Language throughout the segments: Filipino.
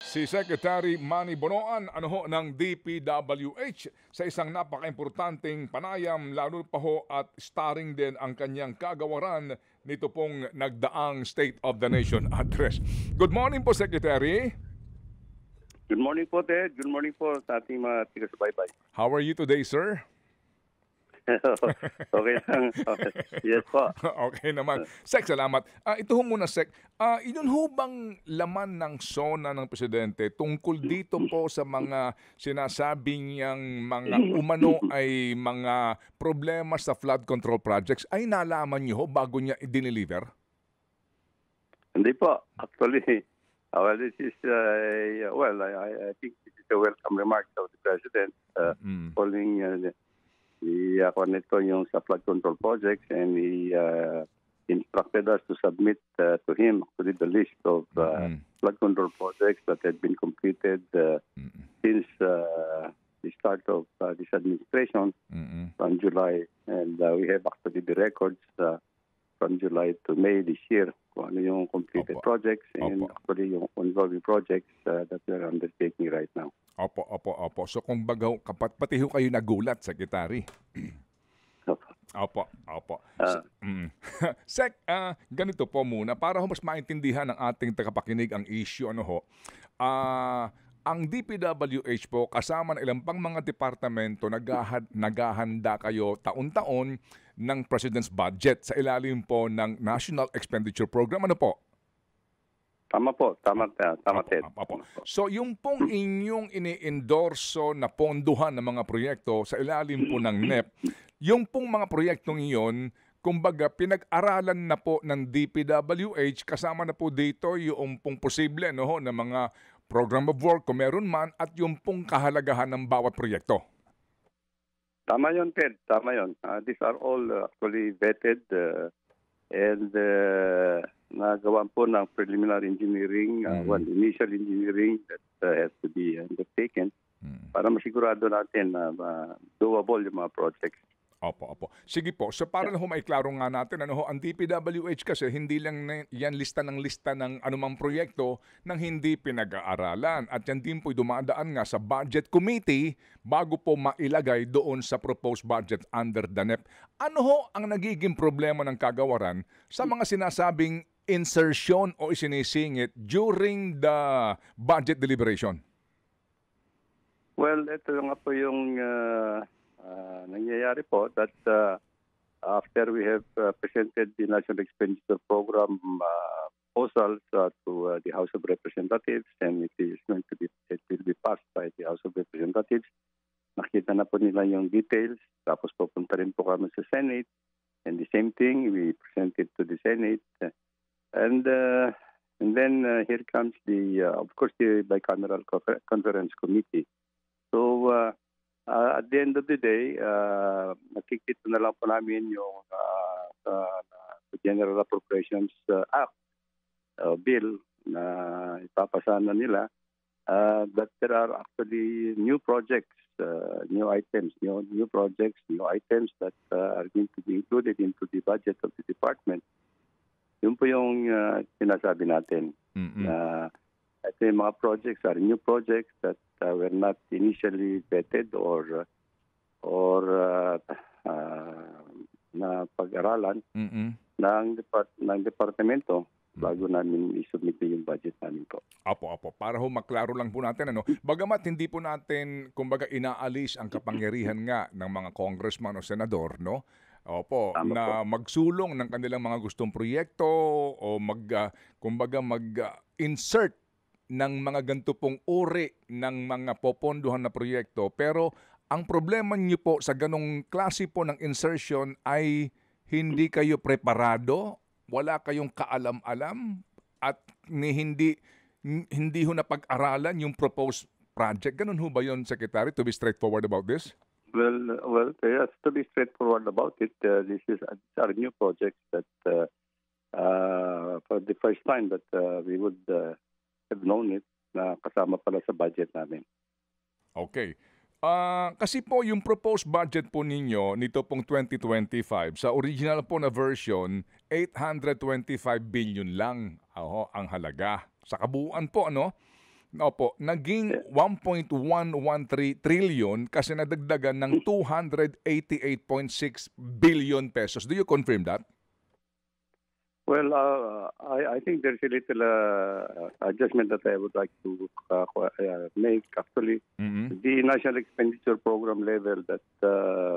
Si Secretary Manny Bonoan ng DPWH sa isang napaka-importanteng panayam lalo pa ho at starring din ang kanyang kagawaran nito pong nagdaang State of the Nation address. Good morning po, Secretary. Good morning po, Ted. Good morning po sa ating mga tiga-subaybay. How are you today, sir? Okay lang. Okay. Yes po. Okay naman. Sec, salamat. Ito ho muna, Sec. Yun ho bang laman ng SONA ng Presidente tungkol dito po sa mga sinasabing niyang mga umano ay mga problema sa flood control projects ay nalaman niyo ho bago niya i-deliver? Hindi po. Actually, well, this is, I think this is a welcome remark of the President following i-connect ko yung sa flood control projects and he instructed us to submit to him actually the list of flood control projects that had been completed since the start of this administration from July. And we have actually the records from July to May this year kung ano yung completed projects and actually yung ongoing projects that we are undertaking right now. Opo. So kung baga, pati ho kayo nagulat, Secretary. Opo. Sec, ganito po muna, para ho mas maintindihan ng ating tagapakinig ang issue, ang DPWH po, kasama ng ilang pang mga departamento, naghahanda kayo taon-taon ng President's Budget sa ilalim po ng National Expenditure Program. Ano po? Tama po. Tama, Ted. So yung pong inyong ini-endorso na ponduhan ng mga proyekto sa ilalim po ng NEP, yung pong mga proyektong iyon, kumbaga pinag-aralan na po ng DPWH, kasama na po dito yung pong posible na mga program of work kung meron man at yung pong kahalagahan ng bawat proyekto. Tama yun, Ted. Tama yun. These are all actually vetted and nagawa po ng preliminary engineering, initial engineering that has to be undertaken para masigurado natin na doable yung mga projects. Opo. Sige po. So para na maiklaro nga natin, ang DPWH kasi hindi lang yan lista ng anumang proyekto nang hindi pinag-aaralan. At yan din po dumadaan nga sa Budget Committee bago po mailagay doon sa proposed budget under the NEP. Ano ang nagiging problema ng kagawaran sa mga sinasabing insertion o isinisingit during the budget deliberation? Well, ito nga po yung nangyayari po that after we have presented the National Expenditure Program proposals to the House of Representatives and it will be passed by the House of Representatives. Nakita na po nila yung details, tapos pupunta rin po kami sa Senate and the same thing, we presented to the Senate and then here comes of course the Bicameral Conference Committee. So at the end of the day, nakikita na lang po namin yung General Appropriations Act bill na ipapasa na nila that there are actually new projects, new items that are going to be included into the budget of the department. Yun po yung sinasabi natin. Ito yung mga projects are new projects that were not initially vetted or na pag-aralan ng departamento bago namin isubmit yung budget namin po. Opo. Para maklaro lang po natin, bagamat hindi po natin, kumbaga, inaalis ang kapangyarihan nga ng mga congressman o senador, na magsulong ng kanilang mga gustong proyekto o mag-insert ng mga ganito pong uri ng mga popondohan na proyekto. Pero ang problema niyo po sa ganong klase po ng insertion ay hindi kayo preparado, wala kayong kaalam-alam at hindi ho napag-aralan yung proposed project. Ganun ho ba yun, Secretary, to be straightforward about this? Well, yes, to be straightforward about it, these are new projects that for the first time that we would have known it na kasama pala sa budget namin. Okay. Kasi po yung proposed budget po ninyo nito pong 2025, sa original po na version, 825 billion lang ang halaga. Sa kabuuan po, Opo, naging 1.113 trillion kasi nadagdagan ng 288.6 billion pesos. Do you confirm that? Well, I think there's a little adjustment that I would like to make. Actually, the national expenditure program level that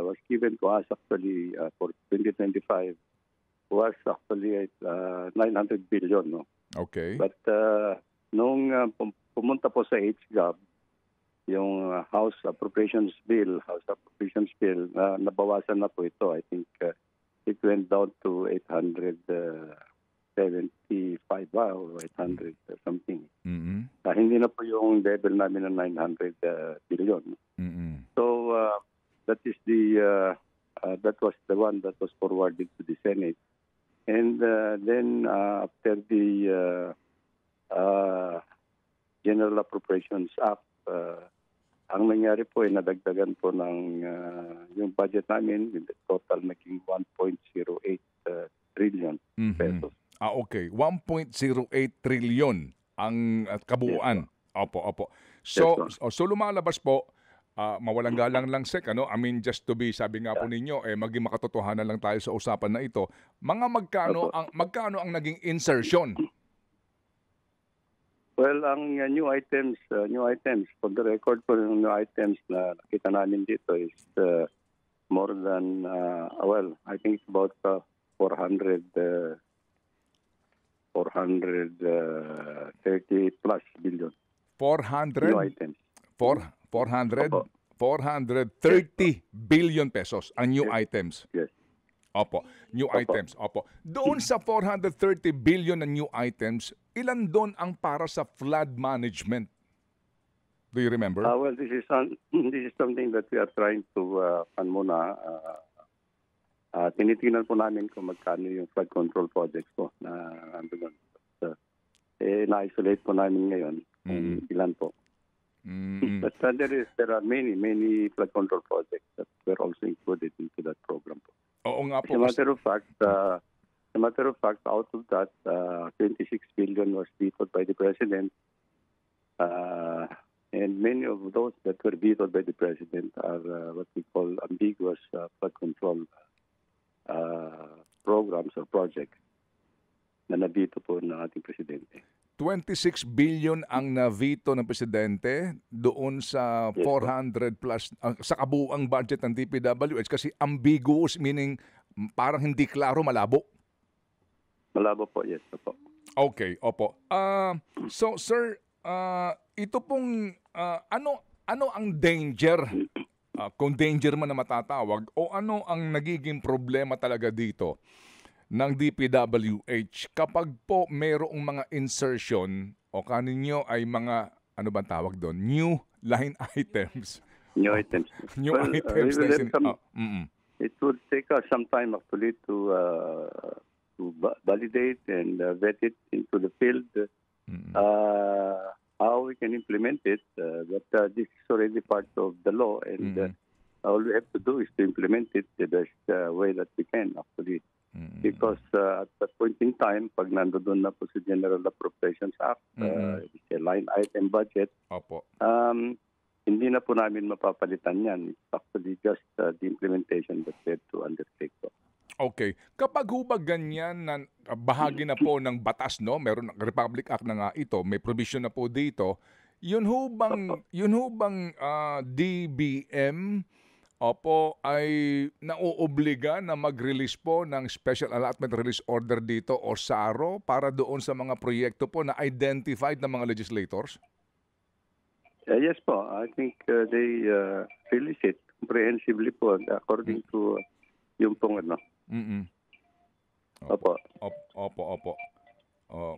was given to us actually for 2025 was actually at 900 billion. No? Okay. But nung pumunta po sa HGAB, yung House Appropriations Bill, nabawasan na po ito. I think it went down to 875 or 800 something. Hindi na po yung level namin ng 900 billion. So that is that was the one that was forwarded to the Senate. And then after the General Appropriations Act, ang nangyari po ay nadagdagan po ng yung budget namin, the total naging 1.08 trillion pesos. Okay. 1.08 trillion ang kabuuan. Yes, opo. So, yes, so lumalabas po, mawalang galang lang sec, I mean, just to be, sabi nga po ninyo, maging makatotohanan lang tayo sa usapan na ito. Magkano ang naging insertion? Well, ang new items, for the record po, yung new items na nakita namin dito is more than, I think it's about 430 plus billion. 400? New items. 430 billion pesos ang new items. Yes. Opo, new items. Opo. Doon sa 430 billion na new items, ilan doon ang para sa flood management? Do you remember? Well, this is something that we are trying to tinitingnan po namin kung magkano yung flood control projects po na andun. Na-isolate po namin ngayon kung ilan po. But there are many flood control projects that were also included into that program po. Oo nga po. As a matter of fact, out of that, 26 billion was vetoed by the President. And many of those that were vetoed by the President are what we call ambiguous flood control programs or projects na nabito po ng ating Presidente. 26 billion ang na-veto ng Presidente doon sa 400 plus, sa kabuuang budget ng DPWH kasi ambiguous, meaning parang hindi klaro, malabo. Malabo po, yes. Opo. Okay, opo. So, sir, ito pong, ano ang danger, kung danger man na matatawag, o ano ang nagiging problema talaga dito ng DPWH kapag po mayroong mga insertion o kaninyo ay mga, ano ba tawag doon? New line items. New items. New items. It would take us some time actually to validate and vet it into the field. How we can implement it, but this is already part of the law, and all we have to do is to implement it the best way that we can actually. Because at that point in time, pag nandoon na po sa General Appropriations Act, it's a line item budget, hindi na po namin mapapalitan yan. It's actually just the implementation that we have to undertake po. Okay. Kapag hubag ganyan na bahagi na po ng batas, no? Meron ng Republic Act na nga ito, may provision na po dito. Yun hubang DBM ay nauobliga na mag-release po ng Special Allotment Release Order dito o SARO para doon sa mga proyekto po na identified ng mga legislators? Yes po. I think they release it comprehensively po according to yung pong ano. Opo.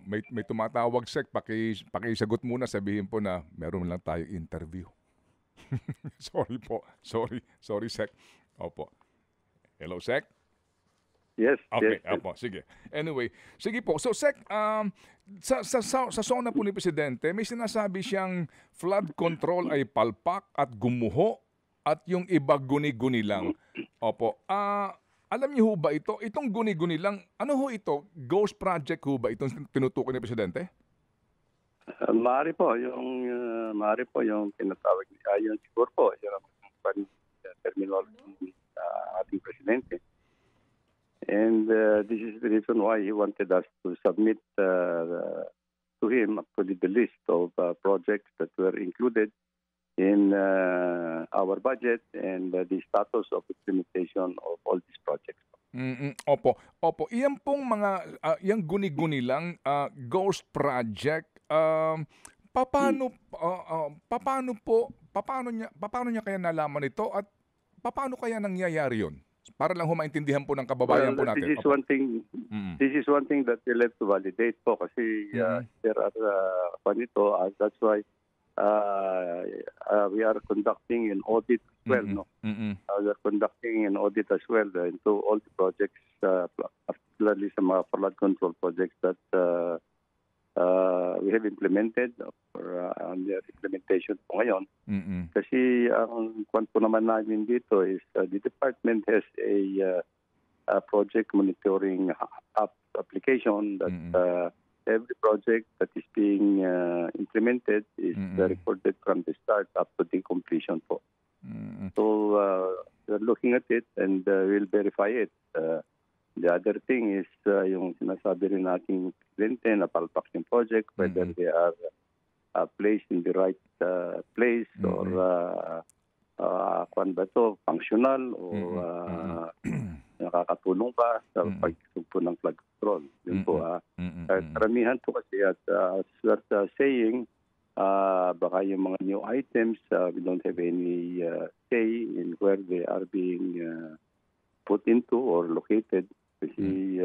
May tumatawag, Sec. Pakisagot muna, sabihin po na meron lang tayo interview. Sorry po. Sorry, Sec. Opo. Hello, Sec? Yes. Okay, yes. Opo. Sige. Anyway, sige po. So, Sec, sa zona po ni Presidente, may sinasabi siyang flood control ay palpak at gumuho at yung iba guni-guni lang. Opo. Alam niyo ho ba ito? Itong guni-guni lang, ano ho ito? Ghost project ho ba itong tinutukoy ni Presidente? Maaari po yung tinatawag yung siguro po yung terminology ni ating presidente. And this is the reason why he wanted us to submit to him actually the list of projects that were included in our budget and the status of implementation of all these projects. Opo, opo. Iyan pong mga yang guni-guni lang ghost project. Paano niya kaya nalaman ito at paano kaya nangyayari 'yon? Para lang maintindihan po ng kababayan po natin. This is one thing. This is one thing that we'll have to validate po kasi there are that's why we are conducting an audit as well. We are conducting an audit as well into all the projects, particularly sa mga flood control projects that we have implemented or under implementation po ngayon. Kasi ang kwan po naman namin dito is the department has a project monitoring application that every project that is being implemented is recorded from the start up to the completion po. So we're looking at it and we'll verify it. The other thing is yung sinasabi rin nating presidente na palpak yung project, whether they are placed in the right place or kwan ba to, functional o nakakatulong pa sa pagsugpo ng flood control. Yun po. Karamihan po kasi at as we're saying, baka yung mga new items, we don't have any say in where they are being put into or located. Kasi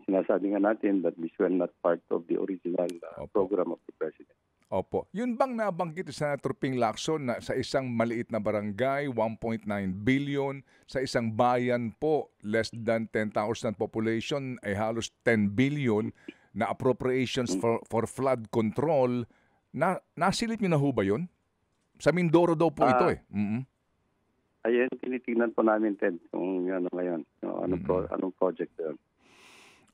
sinasabi nga natin that this were not part of the original program of the President. Opo. Yun bang nabanggit sa Senator Ping Lacson na sa isang maliit na barangay, 1.9 billion, sa isang bayan po, less than 10,000 population, ay halos 10 billion na appropriations for flood control, nasilip niyo na ho ba yun? Sa Mindoro daw po ito eh. Ayan, tinitingnan po namin, Ted, kung ano ngayon, anong project yun.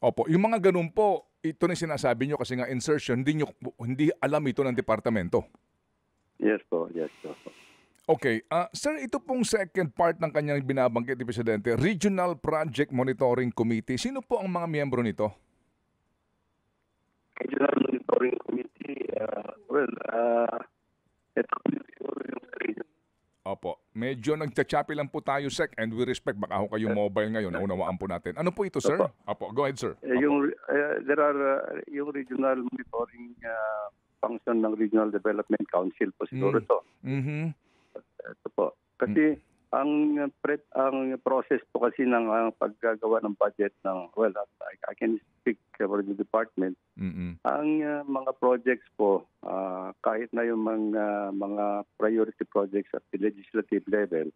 Opo, yung mga ganun po, ito na sinasabi nyo kasi nga insertion, hindi alam ito ng departamento. Yes po, yes po. Okay, sir, ito pong second part ng kanyang binabanggit ni Presidente, Regional Project Monitoring Committee. Sino po ang mga miyembro nito? Regional Monitoring Committee, ito siguro yung region. Opo, medyo nagchachapi lang po tayo, Sec, and we respect, baka ho kayo mobile ngayon, naunawaan po natin. Ano po ito, sir? Opo, go ahead, sir. There are yung regional monitoring function ng Regional Development Council po siguro ito. Ito po. Kasi ang process po kasi ng paggagawa ng budget ng, I can speak for the department. Ang mga projects po, kahit na yung mga priority projects at the legislative level,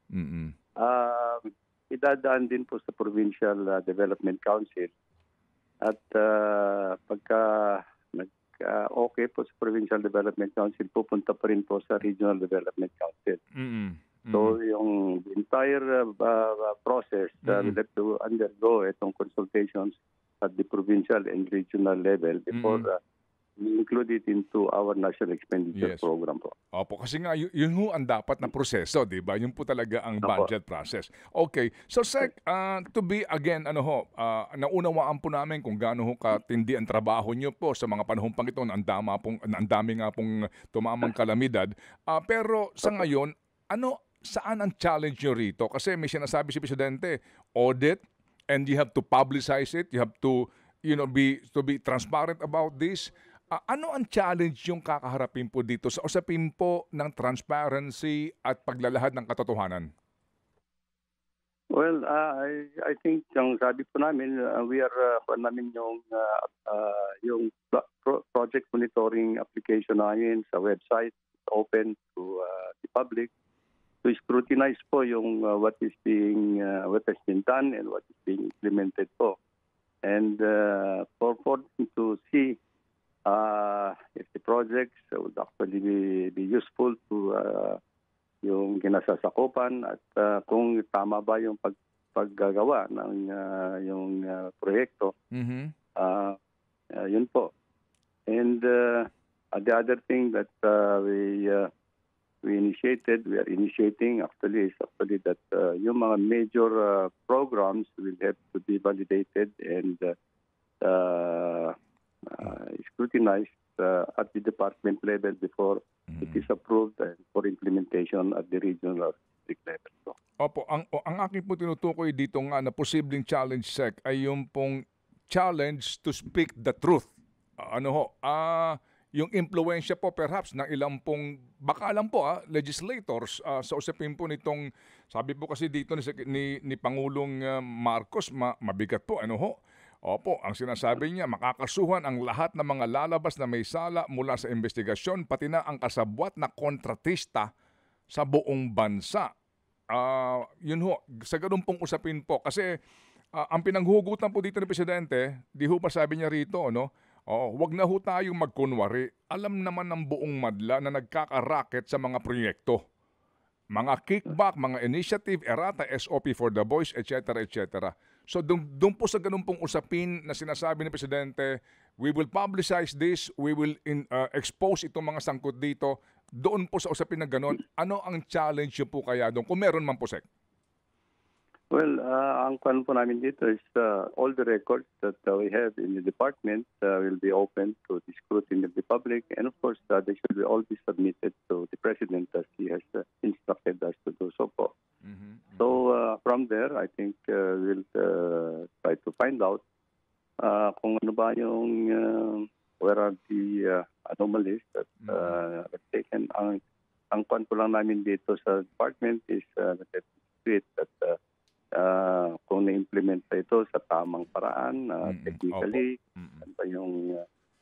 idadaan din po sa Provincial Development Council. At pagka okay po sa Provincial Development Council, pupunta pa rin po sa Regional Development Council. So yung entire process will have to undergo itong consultations at the provincial and regional level before we include it into our national expenditure program po. Opo, kasi nga yun ho ang dapat na proseso, di ba? Yun po talaga ang budget process. Okay, so Sec, to be again, naunawaan po namin kung gaano ho katindi ang trabaho nyo po sa mga panahong pang ito, ang dami nga pong tumamang kalamidad. Pero sa ngayon, saan ang challenge nyo rito? Kasi may sinasabi si Presidente, audit, and you have to publicize it, you have to be transparent about this. Ano ang challenge yung kakaharapin po dito sa usapin po ng transparency at paglalahad ng katotohanan? Well, I think yung sabi po namin, we are yung project monitoring application namin sa website, open to the public. To scrutinize po yung what has been done and what is being implemented po, and for to see if the projects would actually be useful to yung kinasasakupan at kung tama ba yung paggagawa ng yung proyekto. Yun po. And the other thing that we are initiating actually is that yung mga major programs will have to be validated and scrutinized at the department level before it is approved for implementation at the regional or district level. So, Opo, ang aking po tinutukoy dito nga na posibleng challenge, Sec, ay yung pong challenge to speak the truth. Yung impluensya po perhaps ng ilang pong, baka lang po legislators sa usapin po nitong, sabi po kasi dito ni Pangulong Marcos, mabigat po, Opo, ang sinasabi niya, makakasuhan ang lahat ng mga lalabas na may sala mula sa investigasyon, pati na ang kasabwat na kontratista sa buong bansa. Yun ho, sa ganun pong usapin po. Kasi ang pinanghugutan po dito ni Presidente, di ho pa sabi niya rito, wag na ho tayong magkunwari. Alam naman ng buong madla na nagkakaraket sa mga proyekto. Mga kickback, mga initiative, errata, SOP for the boys, etc. etc. So doon po sa ganun pong usapin na sinasabi ni Presidente, we will publicize this, we will expose itong mga sangkot dito. Doon po sa usapin na ganun, ano ang challenge nyo po kaya doon? Kung meron man po, Sec. well, ang plan po namin dito is all the records that we have in the department will be open to the scrutiny of the public, and of course, they should all be submitted to the President as he has instructed us to do so po. So from there, I think we'll try to find out kung ano ba yung where are the anomalies that taken. Ang kwan po lang namin dito sa department is that kung na-implement pa ito sa tamang paraan, technically, ano ba yung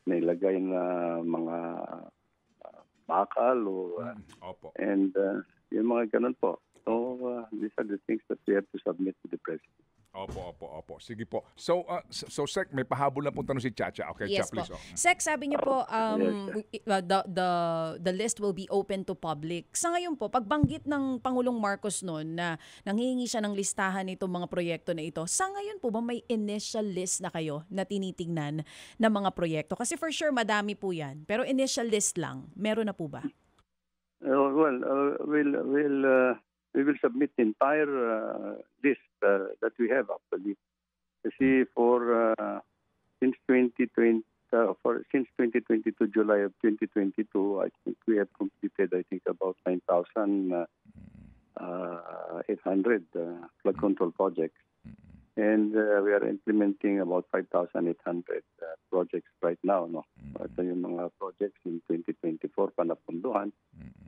nailagay na mga bakal and yung mga ganun po. So, these are the things that we have to submit to the President. Opo. Sige po. So, Sec, may pahabol na po tanong si Chacha. Okay, Yes Cha, please. po. Sec, sabi niyo po, the list will be open to public. Sa ngayon po, pagbanggit ng Pangulong Marcos noon na nanghihingi siya ng listahan nitong mga proyekto na ito, sa ngayon po ba may initial list na kayo na tinitingnan ng mga proyekto? Kasi for sure, madami po yan. Pero initial list lang, meron na po ba? We will submit the entire list that we have actually. Kasi since 2022 July of 2022, I think we have completed about 9,800 flood control projects. And we are implementing about 5,800 projects right now. Ito yung mga projects in 2024 pa napunduhan.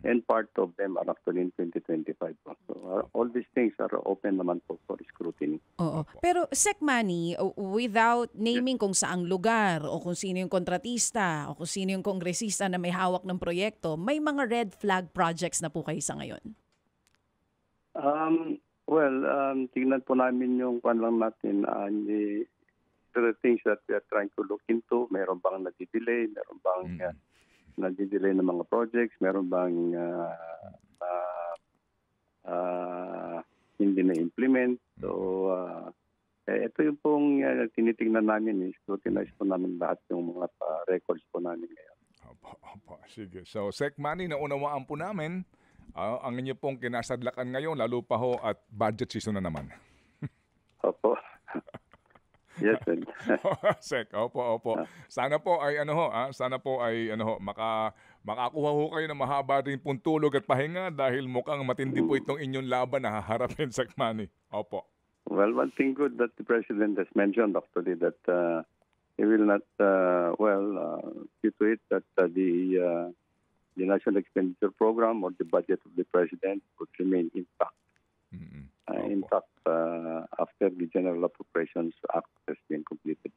And part of them are actually in 2025. So all these things are open naman po for scrutiny. Oo. Pero Sec Manny, without naming kung saang lugar o kung sino yung kontratista o kung sino yung kongresista na may hawak ng proyekto, may mga red flag projects na po kayo sa ngayon? Tingnan po namin yung kwan lang natin. The things that we are trying to look into. Meron bang nadidelay? Meron bang nadidelay ng mga projects? Meron bang hindi na-implement? So, ito yung pong tinitingnan namin. Scrutinize po namin lahat yung mga records po namin ngayon. Opo. Sige. So, Sec Manny, naunawaan po namin ang inyo pong kinasadlakan ngayon, lalo pa ho at budget season na naman. Opo. Yes, sir. Sec, opo. Sana po ay makakuha ho kayo ng mahaba rin pong tulog at pahinga dahil mukhang matindi po itong inyong laban na haharapin, Sec Manny. Opo. Well, one thing good that the President has mentioned actually that he will not, due to it that the National Expenditure Program or the budget of the President would remain intact. Intact after the General Appropriations Act has been completed.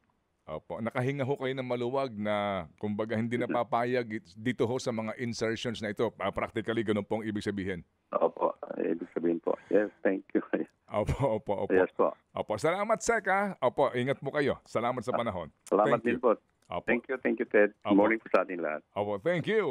Opo. Nakahinga ho kayo ng maluwag na kumbaga hindi napapayag dito ho sa mga insertions na ito. Practically, ganun pong ibig sabihin. Opo. Ibig sabihin po. Yes, thank you. Opo. Yes po. Opo. Salamat, Sec, ha? Opo, ingat po kayo. Salamat sa panahon. Salamat din po. Opo. Thank you, Ted. Good morning po sa ating lahat. Opo, thank you.